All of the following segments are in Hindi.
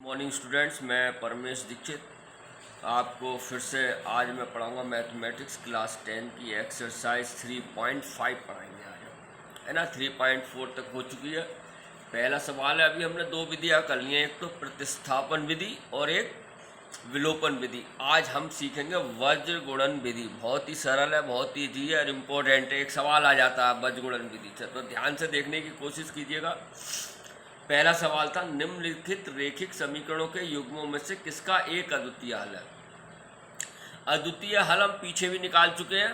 मॉर्निंग स्टूडेंट्स, मैं परमेश दीक्षित आपको फिर से आज मैं पढ़ाऊंगा मैथमेटिक्स क्लास 10 की एक्सरसाइज 3.5 पढ़ाएंगे आज हम, है ना। 3.4 तक हो चुकी है। पहला सवाल है, अभी हमने दो विधियाँ कर ली हैं, एक तो प्रतिस्थापन विधि और एक विलोपन विधि। आज हम सीखेंगे वज्र गुणन विधि। बहुत ही सरल है, बहुत ही ईजी है और इम्पोर्टेंट है। एक सवाल आ जाता है वज्र गुणन विधि से, तो ध्यान से देखने की कोशिश कीजिएगा। पहला सवाल था, निम्नलिखित रैखिक समीकरणों के युग्मों में से किसका एक अद्वितीय हल है। अद्वितीय हल हम पीछे भी निकाल चुके हैं।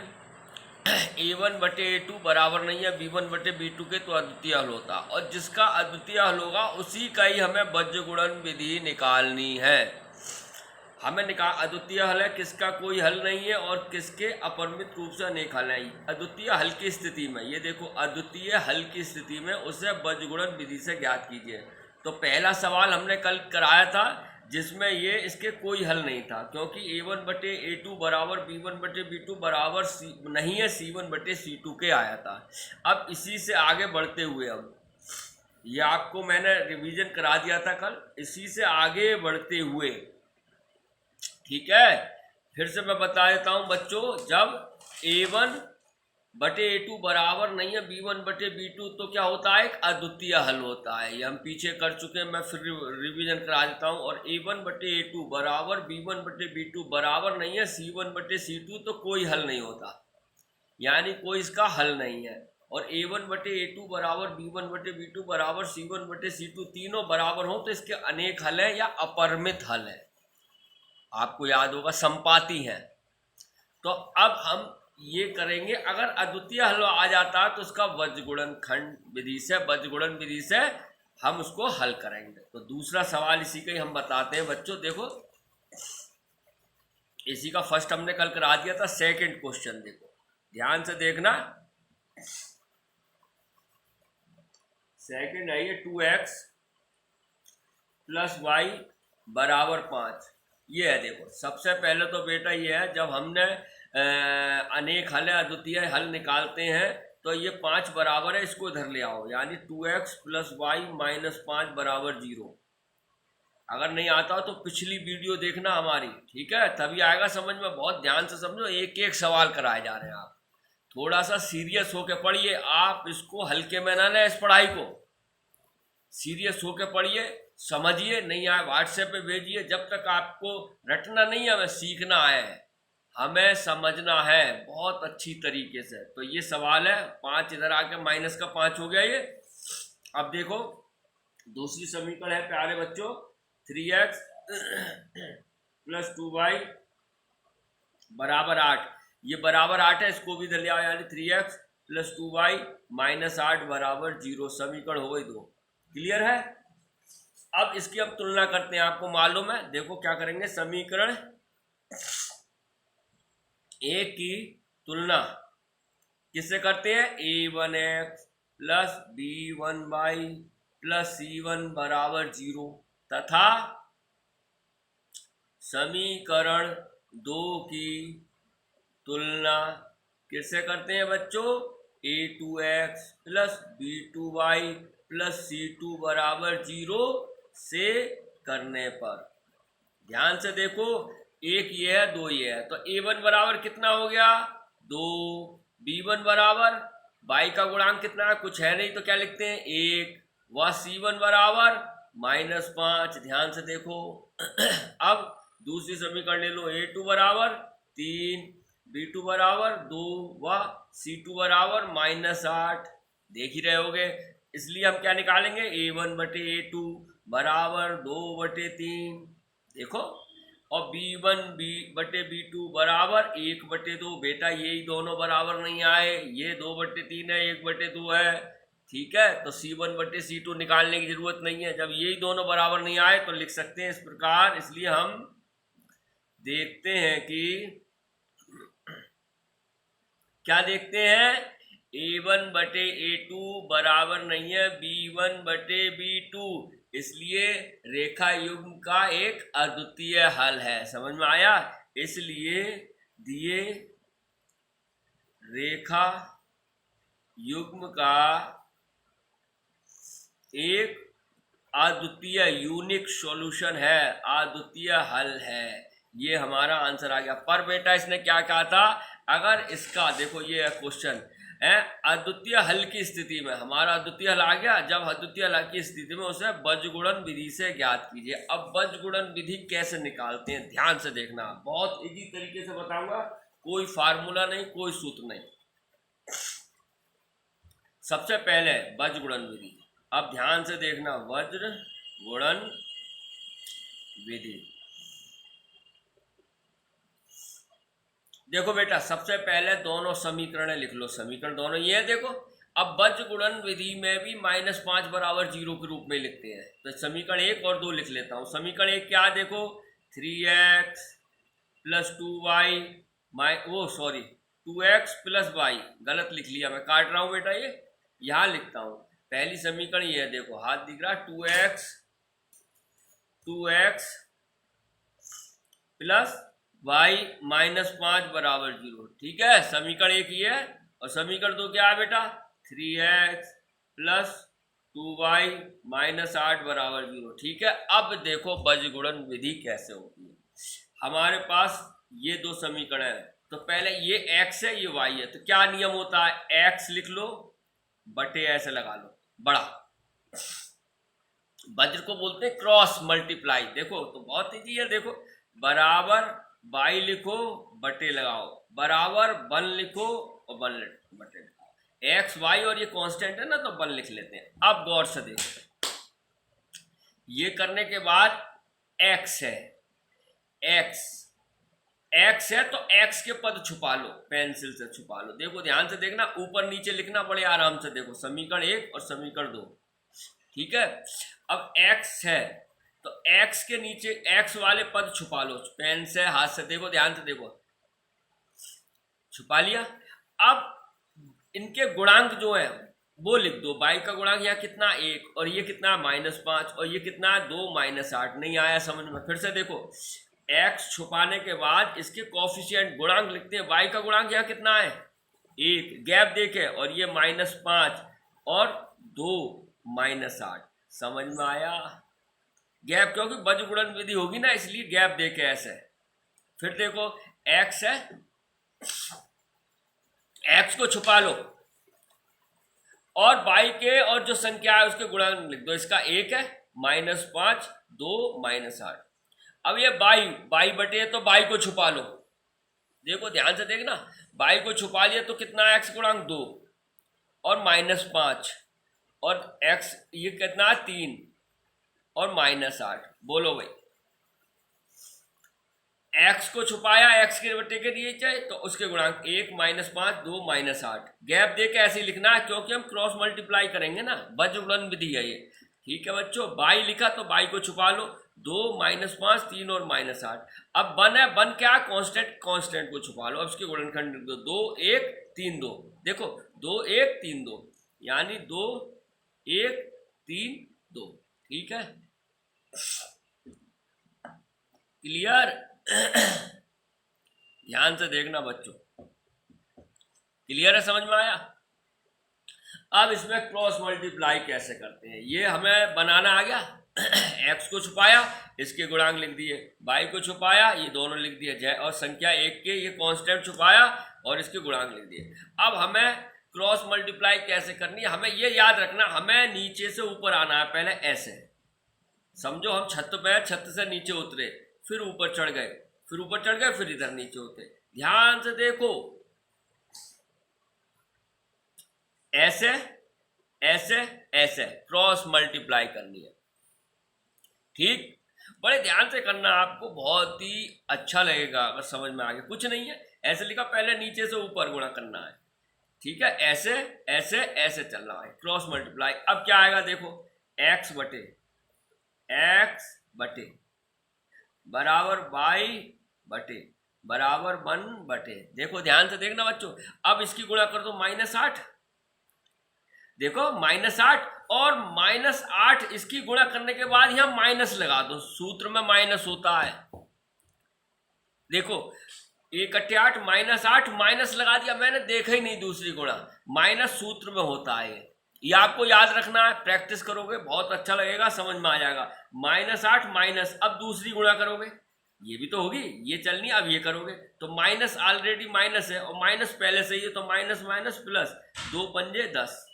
a1/a2 बराबर नहीं है b1/b2 के, तो अद्वितीय हल होता। और जिसका अद्वितीय हल होगा उसी का ही हमें वज्र गुणन विधि निकालनी है। हमें अद्वितीय हल है किसका कोई हल नहीं है और किसके अपरिमित रूप से अनेक हल है। अद्वितीय हल की स्थिति में, ये देखो, अद्वितीय हल की स्थिति में उसे वज्र गुणन विधि से ज्ञात कीजिए। तो पहला सवाल हमने कल कराया था जिसमें ये इसके कोई हल नहीं था, क्योंकि a1/a2 बराबर b1/b2 बराबर नहीं है c1/c2 के आया था। अब इसी से आगे बढ़ते हुए, अब ये आपको मैंने रिवीजन करा दिया था कल, इसी से आगे बढ़ते हुए, ठीक है, फिर से मैं बता देता हूं बच्चों, जब a1/a2 बराबर नहीं है b1/b2 तो क्या होता है, एक अद्वितीय हल होता है। ये हम पीछे कर चुके हैं, मैं फिर रिवीजन करा देता हूं। और a1/a2 बराबर b1/b2 बराबर नहीं है c1/c2 तो कोई हल नहीं होता, यानी कोई इसका हल नहीं है। और a1/a2 बराबर b1/b2 बराबर c1/c2 तीनों बराबर हो तो इसके अनेक हल है या अपरिमित हल है। आपको याद होगा संपाती है। तो अब हम ये करेंगे, अगर अद्वितीय हल आ जाता तो उसका वज्र गुणन खंड विधि से, वज्र गुणन विधि से हम उसको हल करेंगे। तो दूसरा सवाल इसी का ही हम बताते हैं बच्चों। देखो, इसी का फर्स्ट हमने कल करा दिया था। सेकंड क्वेश्चन देखो, ध्यान से देखना। सेकंड है ये 2x + y बराबर 5। ये है, देखो, सबसे पहले तो बेटा ये है, जब हमने अनेक हल अद्वितीय हल निकालते हैं तो ये 5 बराबर है, इसको इधर ले आओ, यानी 2x + y - 5 बराबर 0। अगर नहीं आता हो तो पिछली वीडियो देखना हमारी, ठीक है, तभी आएगा समझ में। बहुत ध्यान से समझो, एक एक सवाल कराए जा रहे हैं। आप थोड़ा सा सीरियस होकर पढ़िए, आप इसको हल्के में ना लें, इस पढ़ाई को सीरियस होकर पढ़िए, समझिए। नहीं आए व्हाट्सएप पे भेजिए। जब तक आपको रटना नहीं है, हमें सीखना है, हमें समझना है बहुत अच्छी तरीके से। तो ये सवाल है, 5 इधर आके माइनस का 5 हो गया ये। अब देखो, दूसरी समीकरण है प्यारे बच्चों, 3x + 2y बराबर 8। ये बराबर 8 है, इसको भी इधर ले आओ, यानी 3x + 2y - 8 बराबर 0। समीकरण हो गई 2। क्लियर है। अब इसकी अब तुलना करते हैं, आपको मालूम है। देखो क्या करेंगे, समीकरण एक की तुलना किससे करते हैं, a1x + b1y + c1 बराबर 0 तथा समीकरण 2 की तुलना किससे करते हैं बच्चों, a2x + b2y + c2 बराबर 0 से करने पर। ध्यान से देखो, एक ये है, दो ये है, तो a1 बराबर कितना हो गया, 2। b1 बराबर, y का गुणांक कितना है, कुछ है नहीं, तो क्या लिखते हैं, 1। व c1 बराबर -5। ध्यान से देखो। अब दूसरी समीकरण ले लो, a2 बराबर 3, b2 बराबर 2 व c2 बराबर -8। देख ही रहे होगे। इसलिए हम क्या निकालेंगे, a1/a2 बराबर 2/3। देखो, और b1/b2 बराबर 1/2। बेटा यही दोनों बराबर नहीं आए, ये 2/3 है, 1/2 है, ठीक है। तो c1/c2 निकालने की जरूरत नहीं है। जब यही दोनों बराबर नहीं आए तो लिख सकते हैं इस प्रकार। इसलिए हम देखते हैं कि क्या देखते हैं, a1/a2 बराबर नहीं है b1/b2, इसलिए रेखा युग्म का एक अद्वितीय हल है। समझ में आया। इसलिए दिए रेखा युग्म का एक अद्वितीय यूनिक सॉल्यूशन है, अद्वितीय हल है। ये हमारा आंसर आ गया। पर बेटा इसने क्या कहा था, अगर इसका देखो ये क्वेश्चन है अद्वितीय हल की स्थिति में, हमारा अद्वितीय हल आ गया। जब अद्वितीय हल की स्थिति में उसे बीजगुणन विधि से ज्ञात कीजिए। अब बीजगुणन विधि कैसे निकालते हैं ध्यान से देखना, बहुत इजी तरीके से बताऊंगा, कोई फार्मूला नहीं, कोई सूत्र नहीं। सबसे पहले बीजगुणन विधि, अब ध्यान से देखना, बीजगुणन विधि। देखो बेटा सबसे पहले दोनों समीकरण लिख लो, समीकरण दोनों ये है देखो। अब बीजगुणन विधि में भी -5 बराबर 0 के रूप में लिखते हैं, तो समीकरण 1 और 2 लिख लेता हूं। समीकरण 1 क्या देखो, 3x + 2y 2x + y, गलत लिख लिया, मैं काट रहा हूं बेटा, ये यहां लिखता हूं। पहली समीकरण ये है देखो, हाथ दिख रहा, 2x + y -5 बराबर 0, ठीक है। समीकरण 1 ये है, और समीकरण 2 क्या है बेटा, 3x + 2y -8 बराबर 0, ठीक है। अब देखो बीजगुणन विधि कैसे होती है। हमारे पास ये दो समीकरण है, तो पहले ये x है, ये y है, तो क्या नियम होता है, x लिख लो बटे ऐसे लगा लो बड़ा। वज्र को बोलते हैं क्रॉस मल्टीप्लाई। देखो तो बहुत ईजी है, देखो बराबर y लिखो बटे लगाओ, बराबर 1 लिखो और 1 बटे लगाओ। x y और ये कांस्टेंट है ना, तो 1 लिख लेते हैं। अब गौर से देखो, ये करने के बाद x है, x है तो x के पद छुपा लो, पेंसिल से छुपा लो। देखो ध्यान से देखना, ऊपर नीचे लिखना बड़े आराम से। देखो समीकरण 1 और समीकरण 2, ठीक है। अब x है तो x के नीचे x वाले पद छुपा लो, पेन से हाथ से, देखो ध्यान से देखो, छुपा लिया। अब इनके गुणांक जो है वो लिख दो। y का गुणांक यहाँ कितना 1, और ये कितना -5, और ये कितना 2 -8। नहीं आया समझ में, फिर से देखो, x छुपाने के बाद इसके कोफिशिएंट गुणांक लिखते हैं। y का गुणांक यहाँ कितना है 1, गैप देखे, और ये -5 और 2 -8। समझ में आया, गैप, क्योंकि बीजगुणन विधि होगी ना, इसलिए गैप देके ऐसे। फिर देखो x है, x को छुपा लो, और y के और जो संख्या है उसके गुणांक लिख दो। इसका 1 है, -5 2 -8। अब ये y बटे, तो y को छुपा लो। देखो ध्यान से देखना, y को छुपा लिया तो कितना है, x गुणांक 2 और -5, और x ये कितना 3 और -8। बोलो भाई, x को छुपाया, x के बटे के दिए चाहे, तो उसके गुणांक 1 -5 2 -8। गैप दे के ऐसे ही लिखना है, क्योंकि हम क्रॉस मल्टीप्लाई करेंगे ना, बीजगुणन विधि है ये, ठीक है बच्चों। y लिखा तो y को छुपा लो, 2 -5 3 और -8। अब 1 है, 1 क्या, कांस्टेंट को छुपा लो। अब इसके गुणनखंड लिख दो, 2 1 3 2। देखो 2 1 3 2, यानी 2 1 3 2, ठीक है। क्लियर, ध्यान से देखना बच्चों, क्लियर है, समझ में आया। अब इसमें क्रॉस मल्टीप्लाई कैसे करते हैं, ये हमें बनाना आ गया। x को छुपाया, इसके गुणांक लिख दिए, y को छुपाया, ये दोनों लिख दिए, और संख्या 1 के ये कांस्टेंट छुपाया और इसके गुणांक लिख दिए। अब हमें क्रॉस मल्टीप्लाई कैसे करनी है, हमें ये याद रखना, हमें नीचे से ऊपर आना है। पहले ऐसे समझो, हम छत पे हैं, छत से नीचे उतरे, फिर ऊपर चढ़ गए, फिर ऊपर चढ़ गए, फिर इधर नीचे उतरे। ध्यान से देखो, ऐसे ऐसे ऐसे क्रॉस मल्टीप्लाई करनी है, ठीक। बड़े ध्यान से करना, आपको बहुत ही अच्छा लगेगा अगर समझ में आ गया। कुछ नहीं है, ऐसे लिखा, पहले नीचे से ऊपर गुणा करना है, ठीक है। ऐसे ऐसे ऐसे चल रहा है क्रॉस मल्टीप्लाई। अब क्या आएगा देखो, x बटे बराबर y बटे बराबर 1 बटे। देखो ध्यान से देखना बच्चों, अब इसकी गुणा कर दो -8। देखो -8 और -8, इसकी गुणा करने के बाद यहां माइनस लगा दो, सूत्र में माइनस होता है। देखो 1 × 8 -8, माइनस लगा दिया मैंने, देखा ही नहीं दूसरी गुणा, माइनस सूत्र में होता है, ये आपको याद रखना है, प्रैक्टिस करोगे बहुत अच्छा लगेगा, समझ में आ जाएगा। -8 माइनस, अब दूसरी गुणा करोगे, ये भी तो होगी, ये चलनी, अब ये करोगे तो माइनस ऑलरेडी माइनस है और माइनस पहले से ही है, तो माइनस माइनस प्लस, 2 पंजे 10।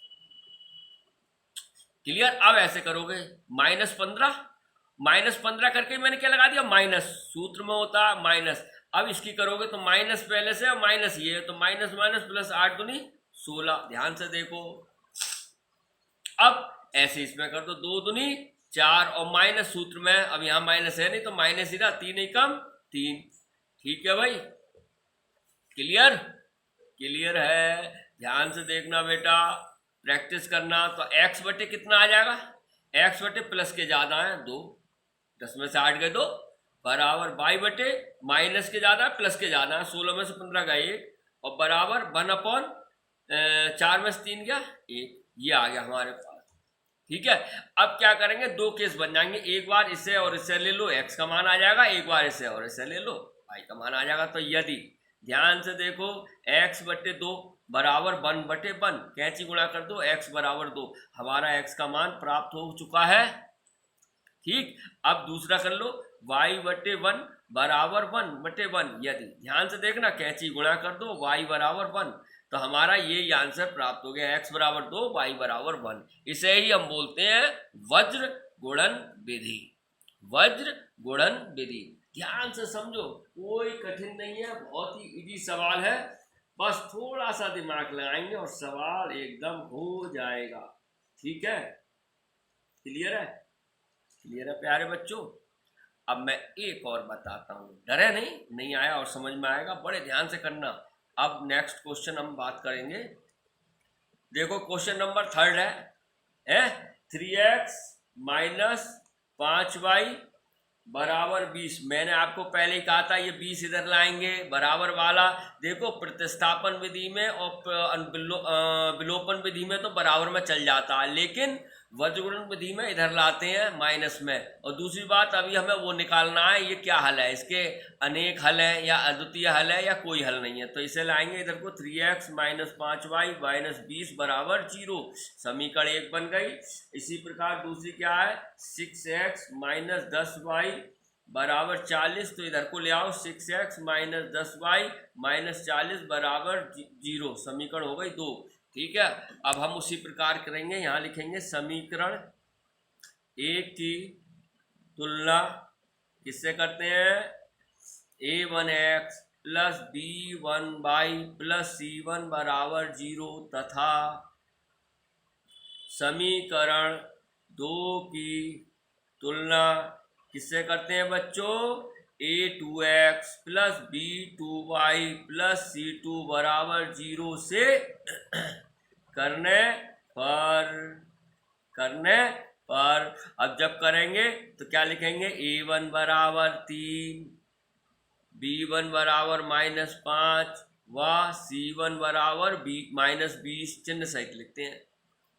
क्लियर। अब ऐसे करोगे -15 करके मैंने क्या लगा दिया, माइनस, सूत्र में होता है माइनस। अब इसकी करोगे तो माइनस पहले से और माइनस ये है, तो माइनस माइनस प्लस 8 दूनी 16। ध्यान से देखो, अब ऐसे इसमें कर दो, 2 दूनी 4 और माइनस सूत्र में, अब यहां माइनस है नहीं तो माइनस ही रहा, 3 ही कम 3। ठीक है भाई, क्लियर, क्लियर है। ध्यान से देखना बेटा, प्रैक्टिस करना। तो x बटे कितना आ जाएगा, x बटे प्लस के ज्यादा है 2, 10 में से 8 गए 2, बराबर y बटे माइनस के ज्यादा है प्लस के ज्यादा है, 16 में से 15 गए 1, और बराबर 1/4 में से 3 गया 1। ये आ गया हमारे पास। ठीक है, अब क्या करेंगे, 2 केस बन जाएंगे, एक बार इसे और इसे ले लो, x का मान आ जाएगा, एक बार इसे और इसे ले लो, y का मान आ जाएगा। तो यदि, ध्यान से देखो, x बटे 2 बराबर 1 बटे 1, कैंची गुणा कर दो, x बराबर 2, हमारा x का मान प्राप्त हो चुका है। ठीक, अब दूसरा कर लो, y बटे 1 बराबर 1 बटे 1, यदि, ध्यान से देखना, कैंची गुणा कर दो, y बराबर 1, तो हमारा ये आंसर प्राप्त हो गया, x बराबर 2 y बराबर 1। इसे ही हम बोलते हैं वज्र गुणन विधि, वज्र गुणन विधि। ध्यान से समझो, कोई कठिन नहीं है, बहुत ही इजी सवाल है, बस थोड़ा सा दिमाग लगाएंगे और सवाल एकदम हो जाएगा। ठीक है, क्लियर है, क्लियर है प्यारे बच्चों। अब मैं एक और बताता हूं, डरे नहीं, नहीं आया और समझ में आएगा, बड़े ध्यान से करना। अब नेक्स्ट क्वेश्चन हम बात करेंगे। देखो क्वेश्चन नंबर 3 है 3x माइनस 5y बराबर 20। मैंने आपको पहले ही कहा था ये 20 इधर लाएंगे बराबर वाला। देखो प्रतिस्थापन विधि में और विलोपन विधि में तो बराबर में चल जाता है, लेकिन वज्रगुणन विधि में इधर लाते हैं माइनस में। और दूसरी बात, अभी हमें वो निकालना है ये क्या हल है, इसके अनेक हल है या अद्वितीय हल है या कोई हल नहीं है। तो इसे लाएंगे इधर को, 3x माइनस 5y माइनस 20 बराबर 0, समीकरण 1 बन गई। इसी प्रकार दूसरी क्या है, 6x माइनस 10y बराबर 40, तो इधर को ले आओ, 6x माइनस 10y माइनस 40 बराबर 0, समीकरण हो गई 2। ठीक है, अब हम उसी प्रकार करेंगे, यहां लिखेंगे समीकरण 1 की तुलना किससे करते हैं, a1x plus b1y plus c1 बराबर 0 तथा समीकरण 2 की तुलना किससे करते हैं बच्चों, a2x plus b2y plus c2 बराबर 0 से करने पर अब जब करेंगे तो क्या लिखेंगे, a1 बराबर 3, b1 बराबर -5 व c1 बराबर -20, चिन्ह सहित लिखते हैं।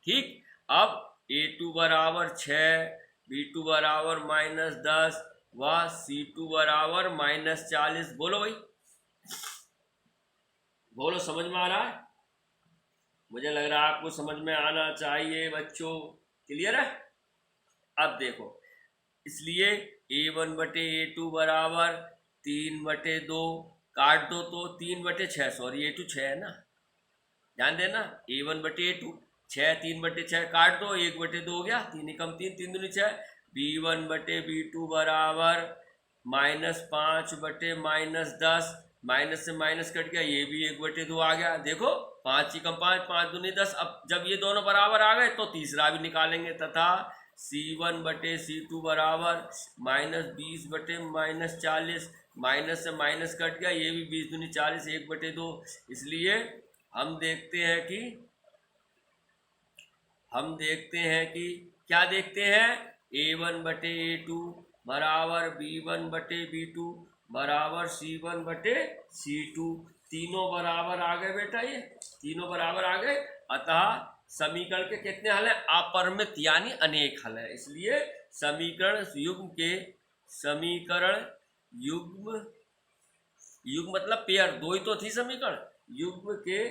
ठीक, अब a2 बराबर 6, b2 बराबर -10 व c2 बराबर -40। बोलो भाई, बोलो, समझ में आ रहा है? मुझे लग रहा है आपको समझ में आना चाहिए बच्चों, क्लियर है। अब देखो, इसलिए a1 बटे a2 बराबर 3/2, काट दो तो 3/6, सॉरी a2 6 है ना, ध्यान देना, a1 बटे a2 6, 3/6 काट दो, 1/2 हो गया, 3 कम 3, 3 दूनी 6, b1 बटे b2 बराबर -5 बटे -10, माइनस से माइनस कट गया, ये भी 1/2 आ गया। देखो 5 ही कम 5, 5 दूनी 10। अब जब ये दोनों बराबर आ गए तो तीसरा भी निकालेंगे, तथा c1 बटे c2 बराबर -20 बटे -40, माइनस से माइनस कट गया, ये भी 20 दूनी 40, 1/2। इसलिए हम देखते हैं कि क्या देखते हैं, a1 बटे a2 बराबर b1 बटे b2 बराबर c1 बटे c2, तीनों बराबर आ गए बेटा, ये तीनों बराबर आ गए। अतः समीकरण के कितने हल हैं, अपरिमित यानी अनेक हल है। इसलिए समीकरण युग्म मतलब पेयर, दो ही तो थी समीकरण, युग्म के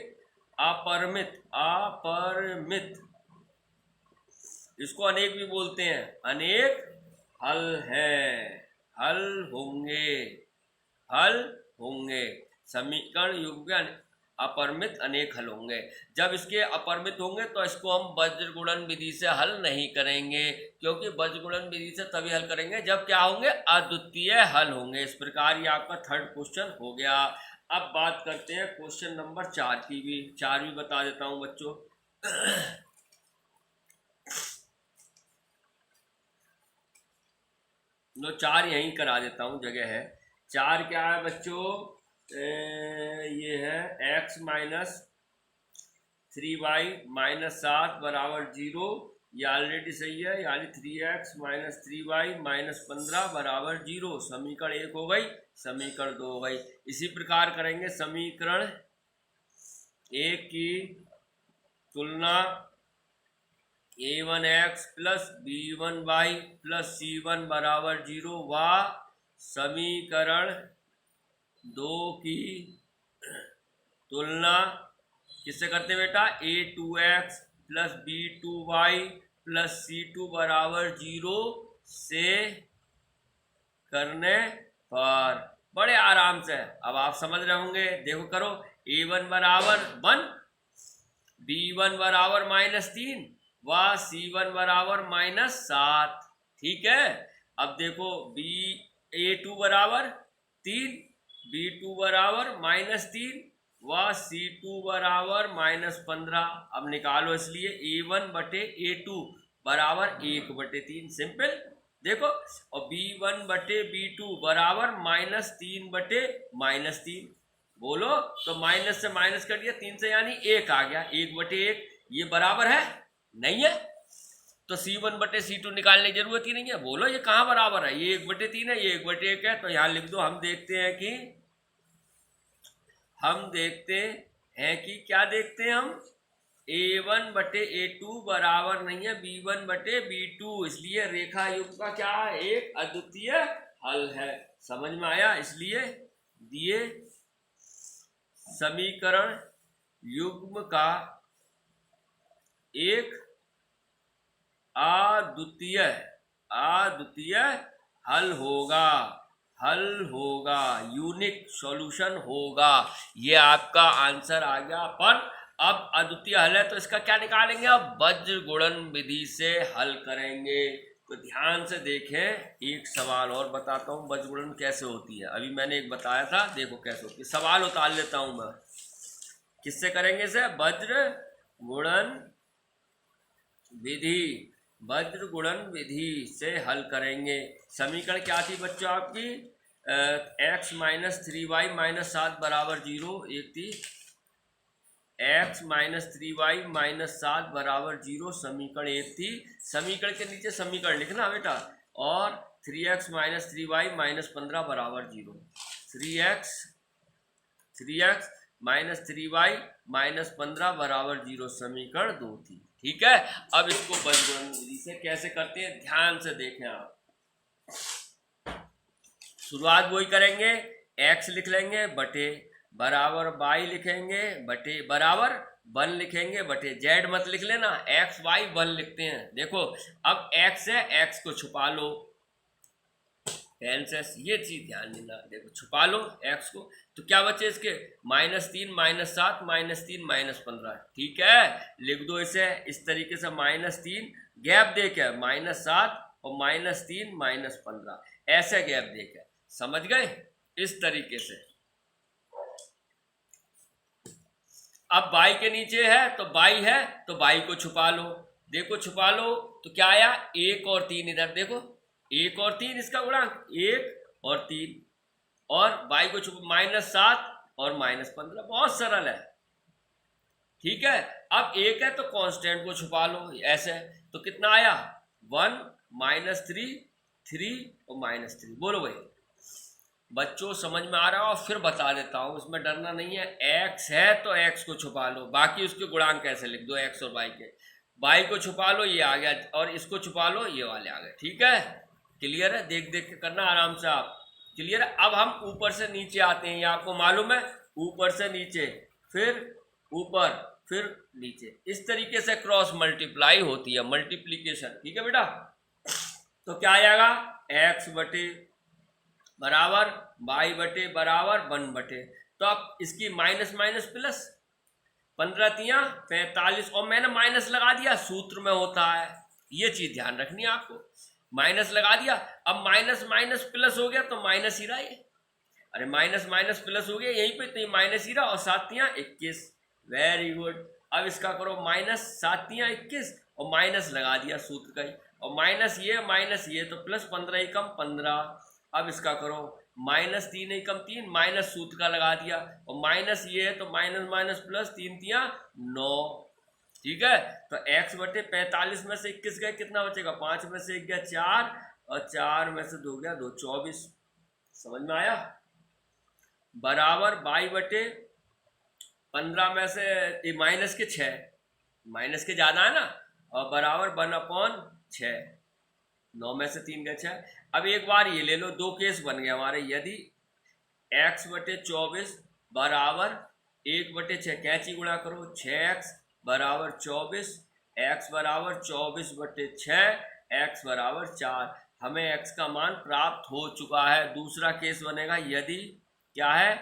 अपरिमित इसको अनेक भी बोलते हैं, अनेक हल है, हल होंगे, हल होंगे। समीकरण युग्म के अपरिमित अनेक हल होंगे। जब इसके अपरिमित होंगे तो इसको हम वज्र गुणन विधि से हल नहीं करेंगे, क्योंकि वज्र गुणन विधि से तभी हल करेंगे जब क्या होंगे, अद्वितीय हल होंगे। इस प्रकार ये आपका थर्ड क्वेश्चन हो गया। अब बात करते हैं क्वेश्चन नंबर 4 की भी। 4 भी बता देता हूं बच्चों। लो 4 यहीं करा देता हूं, जगह है। 4 क्या है बच्चों, ये है x माइनस 3y माइनस 7 बराबर 0। ये ऑलरेडी सही है, यानी 3x माइनस 3y माइनस 15 बराबर 0। समीकरण 1 हो गई, समीकरण 2 हो गई। इसी प्रकार करेंगे समीकरण 1 की तुलना a1x plus b1y plus c1 बराबर 0 व समीकरण 2 की तुलना किससे करते बेटा, a2x plus b2y plus c2 बराबर 0 से करने पर। बड़े आराम से अब आप समझ रहे होंगे। देखो करो, a1 बराबर 1, b1 बराबर -3 व c1 बराबर -7। ठीक है। अब देखो a2 बराबर 3, b2 बराबर -3 व c2 बराबर -15। अब निकालो, इसलिए a1 बटे a2 बराबर 1/3, सिंपल। देखो, और b1 बटे b2 बराबर -3 बटे -3। बोलो तो माइनस से माइनस कर दिया 3 से, यानी 1 आ गया। 1/1 ये बराबर है, नहीं है तो c1 बटे c2 निकालने की जरूरत ही नहीं है। बोलो ये कहाँ बराबर है, ये 1/3 है, ये 1/1 है, तो यहां लिख दो। हम देखते हैं कि क्या देखते हैं हम, a1 बटे a2 बराबर नहीं है b1 बटे b2, इसलिए रेखा युग्म का क्या है, एक अद्वितीय हल है। समझ में आया। इसलिए दिए समीकरण युग्म का एक अद्वितीय हल होगा, यूनिक सॉल्यूशन होगा। ये आपका आंसर आ गया। पर अब अद्वितीय हल है तो इसका क्या निकालेंगे, अब वज्र गुणन विधि से हल करेंगे। तो ध्यान से देखें, एक सवाल और बताता हूं वज्र गुणन कैसे होती है। अभी मैंने एक बताया था, देखो कैसे होती है। सवाल उतार लेता हूं मैं। किससे करेंगे इसे, वज्र गुणन विधि से हल करेंगे। समीकरण क्या थी बच्चों आपकी, x माइनस 3y माइनस 7 बराबर 0। एक थी x माइनस 3y माइनस 7 बराबर 0, समीकरण 1 थी। समीकरण के नीचे समीकरण लिखना बेटा। और 3x माइनस 3y माइनस 15 बराबर 0। 3x माइनस 3y माइनस 15 बराबर 0, समीकरण 2 थी। ठीक है। अब इसको वज्र गुणन विधि से कैसे करते हैं, ध्यान से देखें आप। शुरुआत वही करेंगे, x लिख लेंगे बटे बराबर y लिखेंगे बटे बराबर 1 लिखेंगे बटे z मत लिख लेना, x y 1 लिखते हैं। देखो अब x है, x को छुपा लो पेन से, ये चीज ध्यान देना। देखो छुपा लो x को, तो क्या बचे इसके, -3 -7 -3 -15। ठीक है, लिख दो इसे इस तरीके से, -3 गैप देके -7 और -3 -15, ऐसे गैप देके। समझ गए, इस तरीके से। अब y के नीचे है तो y है, तो y को छुपा लो। देखो छुपा लो तो क्या आया, 1 और 3 इधर देखो, 1 और 3 इसका गुणांक, 1 और 3, और y को छुपा -7 और -15, बहुत सरल है। ठीक है। अब 1 है तो कांस्टेंट को छुपा लो ऐसे, तो कितना आया, 1 -3 3 और -3। बोलो भाई बच्चों समझ में आ रहा हो, फिर बता देता हूं, इसमें डरना नहीं है। x है तो x को छुपा लो, बाकी उसके गुणांक कैसे लिख दो, x और y के। y को छुपा लो, ये आ गया, और इसको छुपा लो, ये वाले आ गए। ठीक है, क्लियर है। देख देख के करना आराम से आप, क्लियर है। अब हम ऊपर से नीचे आते हैं, ये आपको मालूम है, ऊपर से नीचे, फिर ऊपर, फिर नीचे, इस तरीके से क्रॉस मल्टीप्लाई होती है, मल्टीप्लीकेशन। ठीक है बेटा, तो क्या आ जाएगा, एक्स बटे बराबर वाई बटे बराबर 1 बटे, तो अब इसकी माइनस माइनस प्लस, 15 तिया 45, और मैंने माइनस लगा दिया, सूत्र में होता है, ये चीज ध्यान रखनी है आपको, माइनस लगा दिया। अब माइनस माइनस प्लस हो गया तो माइनस ही रहा ये, अरे माइनस माइनस प्लस हो गया यहीं पे, तो ये माइनस ही रहा, और 7 तिया 21, वेरी गुड। अब इसका करो माइनस 7 तिया 21, और माइनस लगा दिया सूत्र का ही, और माइनस ये तो प्लस 15 ही कम 15। अब इसका करो माइनस 3 ही कम 3, माइनस सूत्र का लगा दिया, और माइनस ये है तो माइनस माइनस प्लस 3 तिया 9। ठीक है, तो x बटे 45 में से 21 गए, कितना बचेगा, 5 में से 1 गया 4, और 4 में से 2 गया 2, 24। समझ में आया, बराबर बाई बटे 15 में से माइनस के 6, माइनस के ज्यादा है ना, और बराबर 1/6, 9 में से 3 गया 6। अब एक बार ये ले लो, दो केस बन गए हमारे, यदि x बटे 24 बराबर 1/6, कैंची गुणा करो, 6x बराबर 24, x बराबर 24 बटे 6, x बराबर 4, हमें x का मान प्राप्त हो चुका है। दूसरा केस बनेगा, यदि क्या है,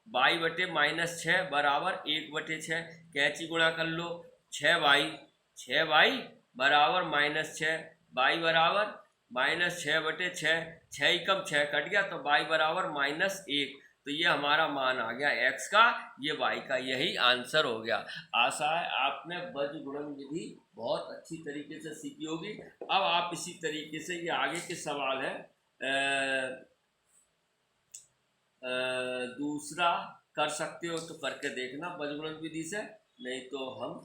बाई बटे -6 बराबर 1/6, कैंची गुणा कर लो, 6 बाई बराबर -6, बाई बराबर -6 बटे 6, 6 ही कम 6 कट गया, तो बाई बराबर -1, तो ये हमारा मान आ गया x का, ये y का, यही आंसर हो गया। आशा है आपने वज्र गुणन विधि बहुत अच्छी तरीके से सीखी होगी। अब आप इसी तरीके से, ये आगे के सवाल है, दूसरा कर सकते हो तो करके देखना वज्र गुणन विधि से, नहीं तो हम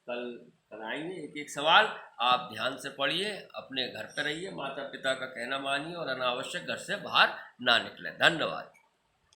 कल कराएंगे एक एक सवाल। आप ध्यान से पढ़िए, अपने घर पर रहिए, माता पिता का कहना मानिए, और अनावश्यक घर से बाहर ना निकले। धन्यवाद।